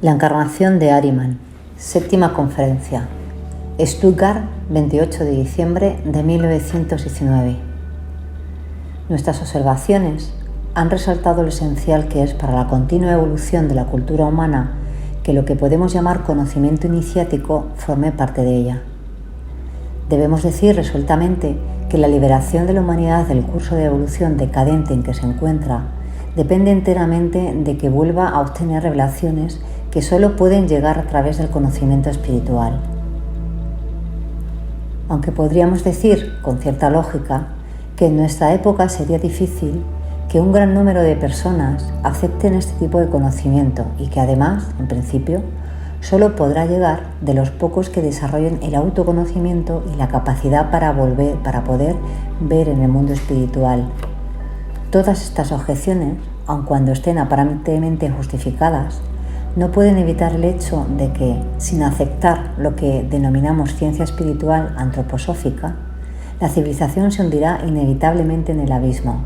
La encarnación de Ahriman, séptima conferencia, Stuttgart, 28 de diciembre de 1919. Nuestras observaciones han resaltado lo esencial que es para la continua evolución de la cultura humana que lo que podemos llamar conocimiento iniciático forme parte de ella. Debemos decir resueltamente que la liberación de la humanidad del curso de evolución decadente en que se encuentra depende enteramente de que vuelva a obtener revelaciones que solo pueden llegar a través del conocimiento espiritual. Aunque podríamos decir, con cierta lógica, que en nuestra época sería difícil que un gran número de personas acepten este tipo de conocimiento y que además, en principio, solo podrá llegar de los pocos que desarrollen el autoconocimiento y la capacidad para poder ver en el mundo espiritual. Todas estas objeciones, aun cuando estén aparentemente justificadas, no pueden evitar el hecho de que, sin aceptar lo que denominamos ciencia espiritual antroposófica, la civilización se hundirá inevitablemente en el abismo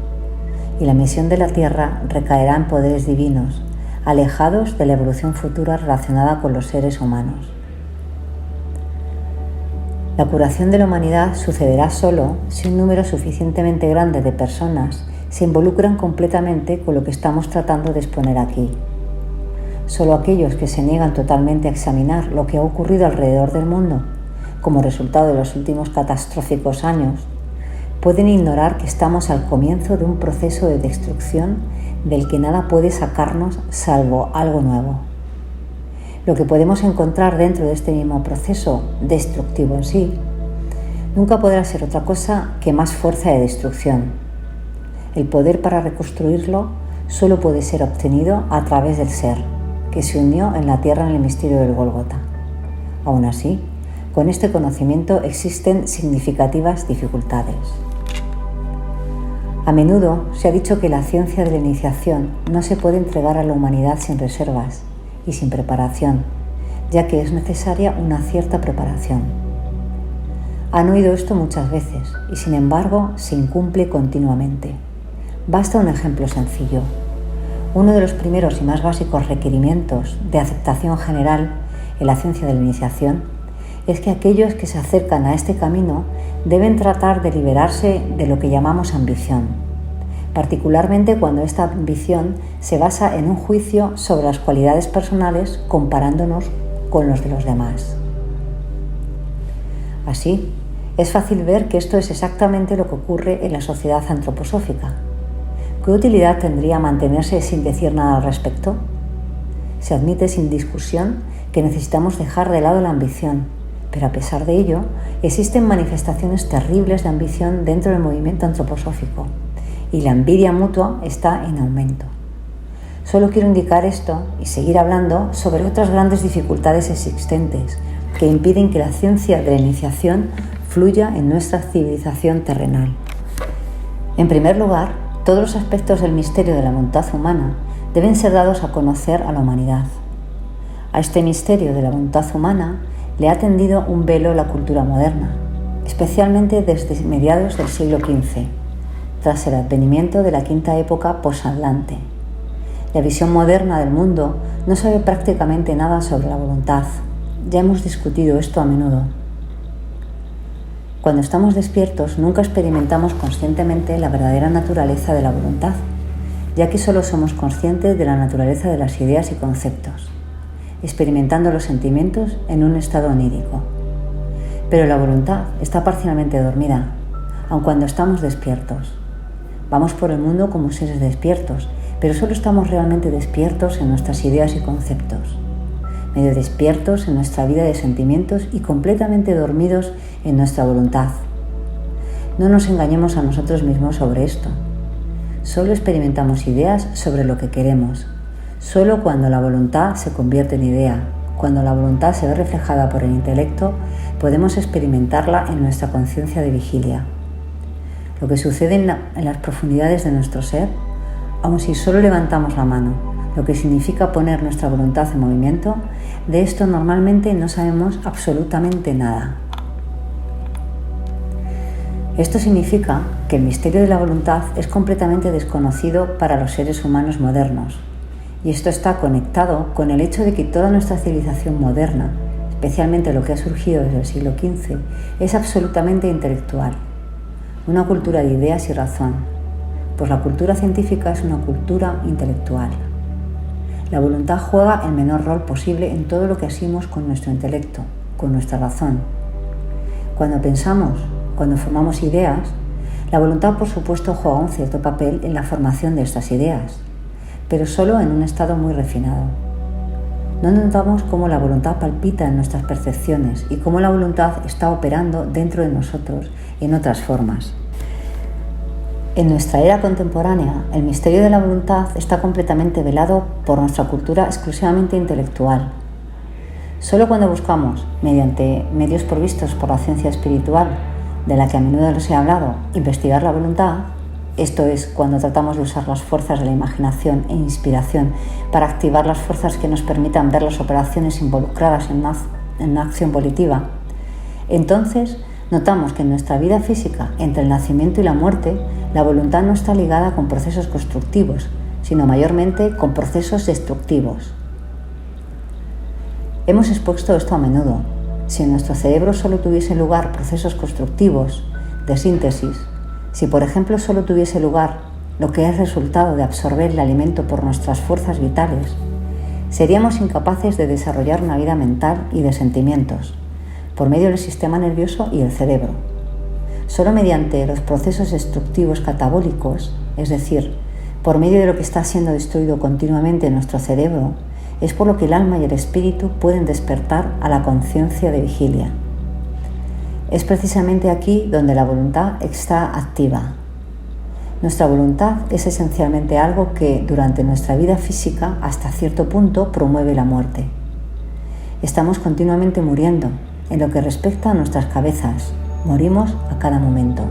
y la misión de la Tierra recaerá en poderes divinos, alejados de la evolución futura relacionada con los seres humanos. La curación de la humanidad sucederá solo si un número suficientemente grande de personas se involucran completamente con lo que estamos tratando de exponer aquí. Solo aquellos que se niegan totalmente a examinar lo que ha ocurrido alrededor del mundo, como resultado de los últimos catastróficos años, pueden ignorar que estamos al comienzo de un proceso de destrucción del que nada puede sacarnos salvo algo nuevo. Lo que podemos encontrar dentro de este mismo proceso destructivo en sí, nunca podrá ser otra cosa que más fuerza de destrucción. El poder para reconstruirlo solo puede ser obtenido a través del ser, que se unió en la tierra en el misterio del Gólgota. Aún así, con este conocimiento existen significativas dificultades. A menudo se ha dicho que la ciencia de la iniciación no se puede entregar a la humanidad sin reservas y sin preparación, ya que es necesaria una cierta preparación. Han oído esto muchas veces y sin embargo se incumple continuamente. Basta un ejemplo sencillo. Uno de los primeros y más básicos requerimientos de aceptación general en la ciencia de la iniciación es que aquellos que se acercan a este camino deben tratar de liberarse de lo que llamamos ambición, particularmente cuando esta ambición se basa en un juicio sobre las cualidades personales comparándonos con los de los demás. Así, es fácil ver que esto es exactamente lo que ocurre en la sociedad antroposófica. ¿Qué utilidad tendría mantenerse sin decir nada al respecto? Se admite sin discusión que necesitamos dejar de lado la ambición, pero a pesar de ello, existen manifestaciones terribles de ambición dentro del movimiento antroposófico y la envidia mutua está en aumento. Solo quiero indicar esto y seguir hablando sobre otras grandes dificultades existentes que impiden que la ciencia de la iniciación fluya en nuestra civilización terrenal. En primer lugar, todos los aspectos del misterio de la voluntad humana deben ser dados a conocer a la humanidad. A este misterio de la voluntad humana le ha tendido un velo la cultura moderna, especialmente desde mediados del siglo XV, tras el advenimiento de la quinta época posatlante. La visión moderna del mundo no sabe prácticamente nada sobre la voluntad. Ya hemos discutido esto a menudo. Cuando estamos despiertos, nunca experimentamos conscientemente la verdadera naturaleza de la voluntad, ya que solo somos conscientes de la naturaleza de las ideas y conceptos, experimentando los sentimientos en un estado onírico. Pero la voluntad está parcialmente dormida, aun cuando estamos despiertos. Vamos por el mundo como seres despiertos, pero solo estamos realmente despiertos en nuestras ideas y conceptos, medio despiertos en nuestra vida de sentimientos y completamente dormidos en nuestra voluntad. No nos engañemos a nosotros mismos sobre esto. Solo experimentamos ideas sobre lo que queremos. Solo cuando la voluntad se convierte en idea, cuando la voluntad se ve reflejada por el intelecto, podemos experimentarla en nuestra conciencia de vigilia. Lo que sucede en las profundidades de nuestro ser, aun si solo levantamos la mano, lo que significa poner nuestra voluntad en movimiento, de esto normalmente no sabemos absolutamente nada. Esto significa que el misterio de la voluntad es completamente desconocido para los seres humanos modernos Y esto está conectado con el hecho de que toda nuestra civilización moderna, especialmente lo que ha surgido desde el siglo XV, es absolutamente intelectual. Una cultura de ideas y razón, pues la cultura científica es una cultura intelectual. La voluntad juega el menor rol posible en todo lo que hacemos con nuestro intelecto, con nuestra razón. Cuando pensamos, cuando formamos ideas, la voluntad por supuesto juega un cierto papel en la formación de estas ideas, pero solo en un estado muy refinado. No notamos cómo la voluntad palpita en nuestras percepciones y cómo la voluntad está operando dentro de nosotros en otras formas. En nuestra era contemporánea, el misterio de la voluntad está completamente velado por nuestra cultura exclusivamente intelectual. Solo cuando buscamos, mediante medios provistos por la ciencia espiritual, de la que a menudo les he hablado, investigar la voluntad, esto es, cuando tratamos de usar las fuerzas de la imaginación e inspiración para activar las fuerzas que nos permitan ver las operaciones involucradas en una acción volitiva, entonces notamos que en nuestra vida física, entre el nacimiento y la muerte, la voluntad no está ligada con procesos constructivos, sino mayormente con procesos destructivos. Hemos expuesto esto a menudo. Si en nuestro cerebro solo tuviese lugar procesos constructivos, de síntesis, si por ejemplo solo tuviese lugar lo que es resultado de absorber el alimento por nuestras fuerzas vitales, seríamos incapaces de desarrollar una vida mental y de sentimientos, por medio del sistema nervioso y el cerebro. Solo mediante los procesos destructivos catabólicos, es decir, por medio de lo que está siendo destruido continuamente en nuestro cerebro, es por lo que el alma y el espíritu pueden despertar a la conciencia de vigilia. Es precisamente aquí donde la voluntad está activa. Nuestra voluntad es esencialmente algo que, durante nuestra vida física, hasta cierto punto, promueve la muerte. Estamos continuamente muriendo. En lo que respecta a nuestras cabezas, morimos a cada momento.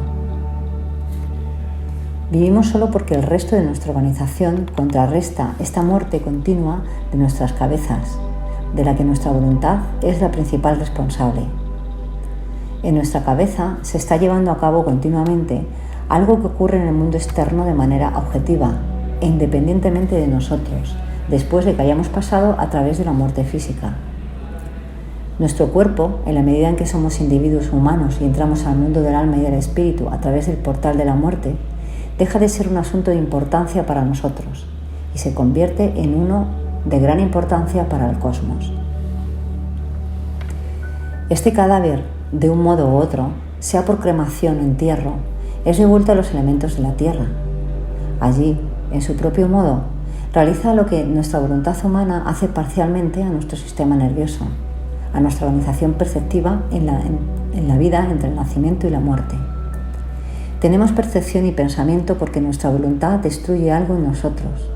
Vivimos solo porque el resto de nuestra organización contrarresta esta muerte continua de nuestras cabezas, de la que nuestra voluntad es la principal responsable. En nuestra cabeza se está llevando a cabo continuamente algo que ocurre en el mundo externo de manera objetiva e independientemente de nosotros, después de que hayamos pasado a través de la muerte física. Nuestro cuerpo, en la medida en que somos individuos humanos y entramos al mundo del alma y del espíritu a través del portal de la muerte, deja de ser un asunto de importancia para nosotros y se convierte en uno de gran importancia para el cosmos. Este cadáver, de un modo u otro, sea por cremación o entierro, es devuelto a los elementos de la tierra. Allí, en su propio modo, realiza lo que nuestra voluntad humana hace parcialmente a nuestro sistema nervioso, a nuestra organización perceptiva en la vida entre el nacimiento y la muerte. Tenemos percepción y pensamiento porque nuestra voluntad destruye algo en nosotros.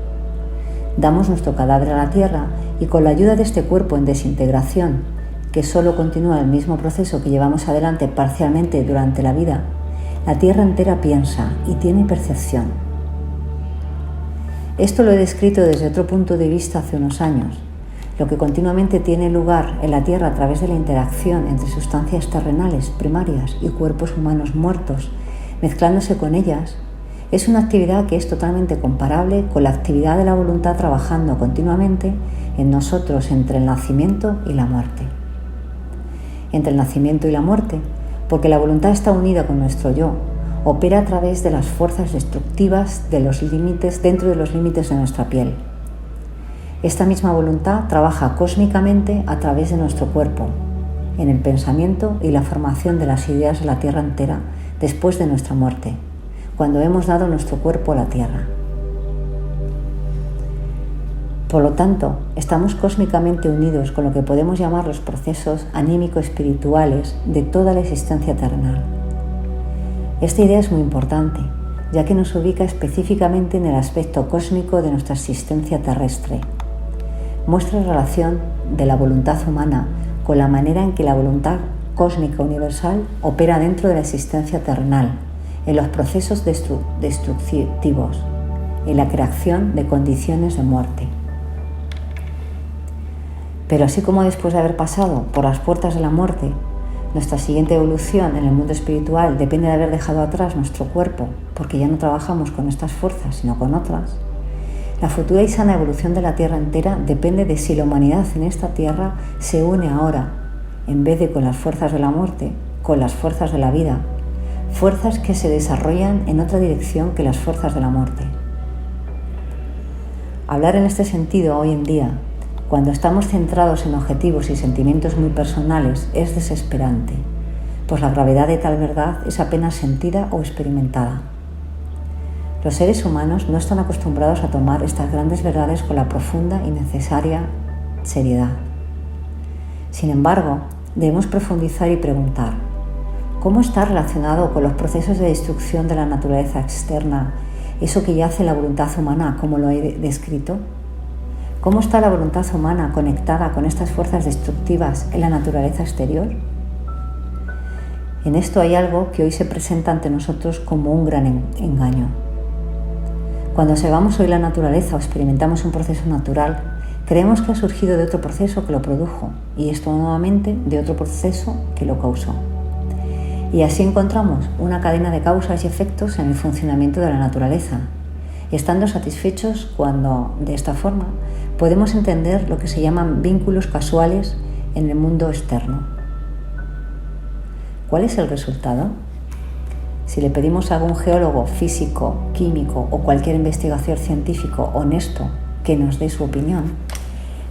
Damos nuestro cadáver a la tierra y con la ayuda de este cuerpo en desintegración, que solo continúa el mismo proceso que llevamos adelante parcialmente durante la vida, la tierra entera piensa y tiene percepción. Esto lo he descrito desde otro punto de vista hace unos años. Lo que continuamente tiene lugar en la Tierra a través de la interacción entre sustancias terrenales primarias y cuerpos humanos muertos, mezclándose con ellas, es una actividad que es totalmente comparable con la actividad de la voluntad trabajando continuamente en nosotros entre el nacimiento y la muerte. Entre el nacimiento y la muerte, porque la voluntad está unida con nuestro yo, opera a través de las fuerzas destructivas de los límites, dentro de los límites de nuestra piel. Esta misma voluntad trabaja cósmicamente a través de nuestro cuerpo, en el pensamiento y la formación de las ideas de la Tierra entera después de nuestra muerte, cuando hemos dado nuestro cuerpo a la Tierra. Por lo tanto, estamos cósmicamente unidos con lo que podemos llamar los procesos anímico-espirituales de toda la existencia terrenal. Esta idea es muy importante, ya que nos ubica específicamente en el aspecto cósmico de nuestra existencia terrestre. Muestra la relación de la voluntad humana con la manera en que la voluntad cósmica universal opera dentro de la existencia terrenal, en los procesos destructivos, en la creación de condiciones de muerte. Pero así como después de haber pasado por las puertas de la muerte, nuestra siguiente evolución en el mundo espiritual depende de haber dejado atrás nuestro cuerpo, porque ya no trabajamos con estas fuerzas, sino con otras, La futura y sana evolución de la Tierra entera depende de si la humanidad en esta Tierra se une ahora, en vez de con las fuerzas de la muerte, con las fuerzas de la vida, fuerzas que se desarrollan en otra dirección que las fuerzas de la muerte. Hablar en este sentido hoy en día, cuando estamos centrados en objetivos y sentimientos muy personales, es desesperante, pues la gravedad de tal verdad es apenas sentida o experimentada. Los seres humanos no están acostumbrados a tomar estas grandes verdades con la profunda y necesaria seriedad. Sin embargo, debemos profundizar y preguntar: ¿cómo está relacionado con los procesos de destrucción de la naturaleza externa eso que yace en la voluntad humana, como lo he descrito? ¿Cómo está la voluntad humana conectada con estas fuerzas destructivas en la naturaleza exterior? En esto hay algo que hoy se presenta ante nosotros como un gran engaño. Cuando observamos hoy la naturaleza o experimentamos un proceso natural, creemos que ha surgido de otro proceso que lo produjo, y esto nuevamente de otro proceso que lo causó. Y así encontramos una cadena de causas y efectos en el funcionamiento de la naturaleza, y estando satisfechos cuando, de esta forma, podemos entender lo que se llaman vínculos casuales en el mundo externo. ¿Cuál es el resultado? Si le pedimos a algún geólogo, físico, químico o cualquier investigador científico honesto que nos dé su opinión,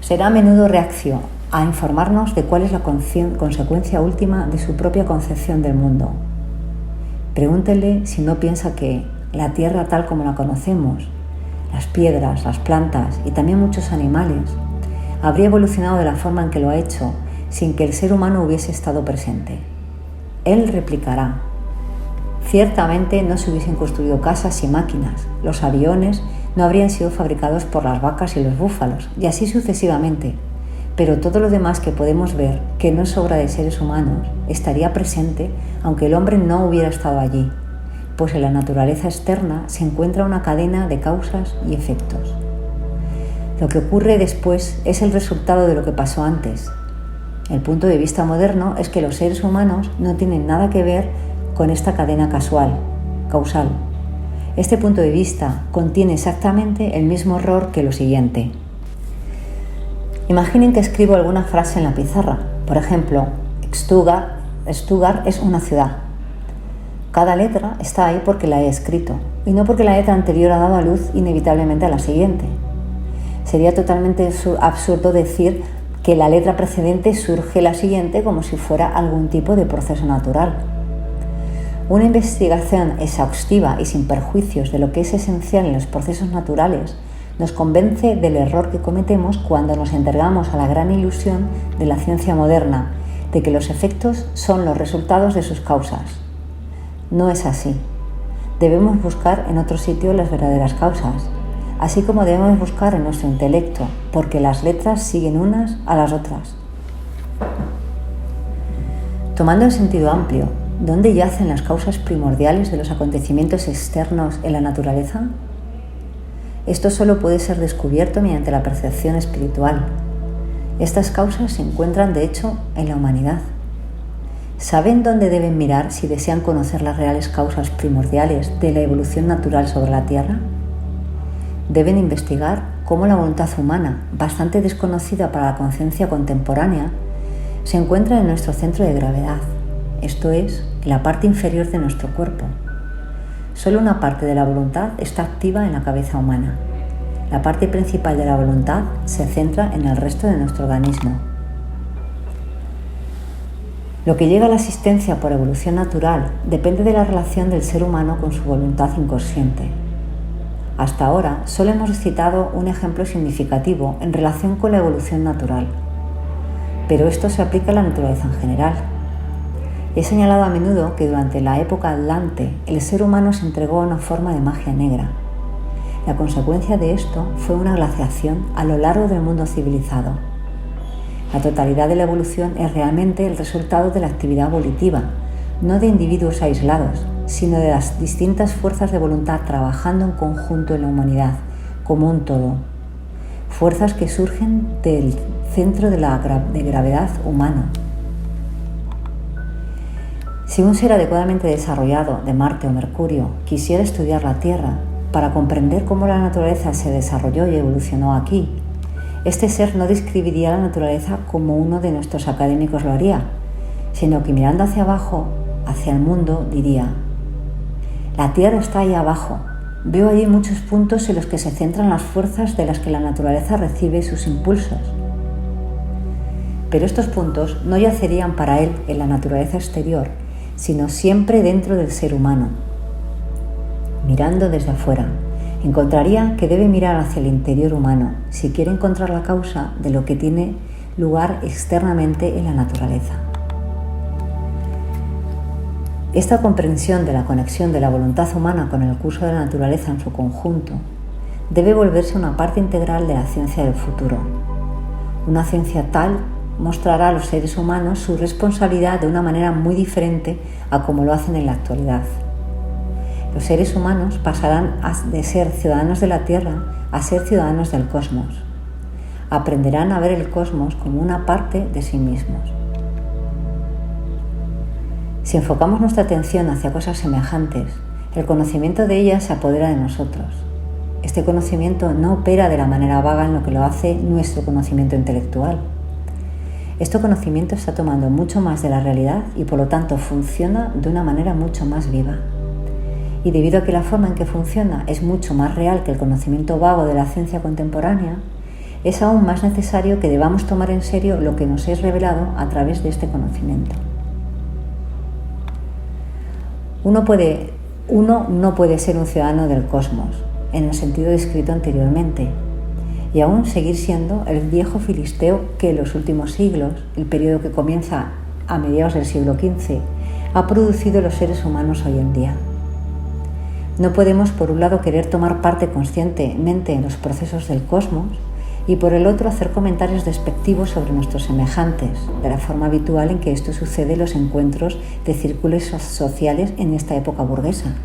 será a menudo reacción a informarnos de cuál es la consecuencia última de su propia concepción del mundo. Pregúntele si no piensa que la Tierra tal como la conocemos, las piedras, las plantas y también muchos animales, habría evolucionado de la forma en que lo ha hecho sin que el ser humano hubiese estado presente. Él replicará: ciertamente no se hubiesen construido casas y máquinas, los aviones no habrían sido fabricados por las vacas y los búfalos, y así sucesivamente. Pero todo lo demás que podemos ver, que no es obra de seres humanos, estaría presente aunque el hombre no hubiera estado allí, pues en la naturaleza externa se encuentra una cadena de causas y efectos. Lo que ocurre después es el resultado de lo que pasó antes. El punto de vista moderno es que los seres humanos no tienen nada que ver con esta cadena causal. Este punto de vista contiene exactamente el mismo error que lo siguiente. Imaginen que escribo alguna frase en la pizarra. Por ejemplo, Stuttgart es una ciudad. Cada letra está ahí porque la he escrito y no porque la letra anterior ha dado a luz inevitablemente a la siguiente. Sería totalmente absurdo decir que la letra precedente surge la siguiente como si fuera algún tipo de proceso natural. Una investigación exhaustiva y sin perjuicios de lo que es esencial en los procesos naturales nos convence del error que cometemos cuando nos entregamos a la gran ilusión de la ciencia moderna, de que los efectos son los resultados de sus causas. No es así. Debemos buscar en otro sitio las verdaderas causas, así como debemos buscar en nuestro intelecto, porque las letras siguen unas a las otras. Tomando el sentido amplio, ¿dónde yacen las causas primordiales de los acontecimientos externos en la naturaleza? Esto solo puede ser descubierto mediante la percepción espiritual. Estas causas se encuentran, de hecho, en la humanidad. ¿Saben dónde deben mirar si desean conocer las reales causas primordiales de la evolución natural sobre la Tierra? Deben investigar cómo la voluntad humana, bastante desconocida para la conciencia contemporánea, se encuentra en nuestro centro de gravedad, esto es, en la parte inferior de nuestro cuerpo. Solo una parte de la voluntad está activa en la cabeza humana. La parte principal de la voluntad se centra en el resto de nuestro organismo. Lo que llega a la existencia por evolución natural depende de la relación del ser humano con su voluntad inconsciente. Hasta ahora solo hemos citado un ejemplo significativo en relación con la evolución natural, pero esto se aplica a la naturaleza en general. He señalado a menudo que durante la época Atlante el ser humano se entregó a una forma de magia negra. La consecuencia de esto fue una glaciación a lo largo del mundo civilizado. La totalidad de la evolución es realmente el resultado de la actividad volitiva, no de individuos aislados, sino de las distintas fuerzas de voluntad trabajando en conjunto en la humanidad, como un todo. Fuerzas que surgen del centro de gravedad humano. Si un ser adecuadamente desarrollado de Marte o Mercurio quisiera estudiar la Tierra, para comprender cómo la naturaleza se desarrolló y evolucionó aquí, este ser no describiría la naturaleza como uno de nuestros académicos lo haría, sino que mirando hacia abajo, hacia el mundo, diría: la Tierra está ahí abajo. Veo allí muchos puntos en los que se centran las fuerzas de las que la naturaleza recibe sus impulsos. Pero estos puntos no yacerían para él en la naturaleza exterior, sino siempre dentro del ser humano. Mirando desde afuera, encontraría que debe mirar hacia el interior humano si quiere encontrar la causa de lo que tiene lugar externamente en la naturaleza. Esta comprensión de la conexión de la voluntad humana con el curso de la naturaleza en su conjunto debe volverse una parte integral de la ciencia del futuro. Una ciencia tal mostrará a los seres humanos su responsabilidad de una manera muy diferente a como lo hacen en la actualidad. Los seres humanos pasarán de ser ciudadanos de la Tierra a ser ciudadanos del cosmos. Aprenderán a ver el cosmos como una parte de sí mismos. Si enfocamos nuestra atención hacia cosas semejantes, el conocimiento de ellas se apodera de nosotros. Este conocimiento no opera de la manera vaga en lo que lo hace nuestro conocimiento intelectual. Este conocimiento está tomando mucho más de la realidad y por lo tanto funciona de una manera mucho más viva. Y debido a que la forma en que funciona es mucho más real que el conocimiento vago de la ciencia contemporánea, es aún más necesario que debamos tomar en serio lo que nos es revelado a través de este conocimiento. Uno no puede ser un ciudadano del cosmos, en el sentido descrito anteriormente, y aún seguir siendo el viejo filisteo que en los últimos siglos, el periodo que comienza a mediados del siglo XV, ha producido los seres humanos hoy en día. No podemos, por un lado, querer tomar parte conscientemente en los procesos del cosmos y, por el otro, hacer comentarios despectivos sobre nuestros semejantes, de la forma habitual en que esto sucede en los encuentros de círculos sociales en esta época burguesa.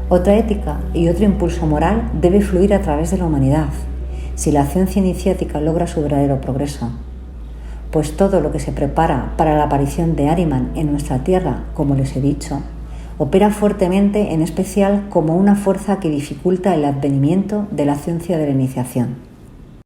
Otra ética y otro impulso moral debe fluir a través de la humanidad, si la ciencia iniciática logra su verdadero progreso, pues todo lo que se prepara para la aparición de Ahriman en nuestra Tierra, como les he dicho, opera fuertemente, en especial como una fuerza que dificulta el advenimiento de la ciencia de la iniciación.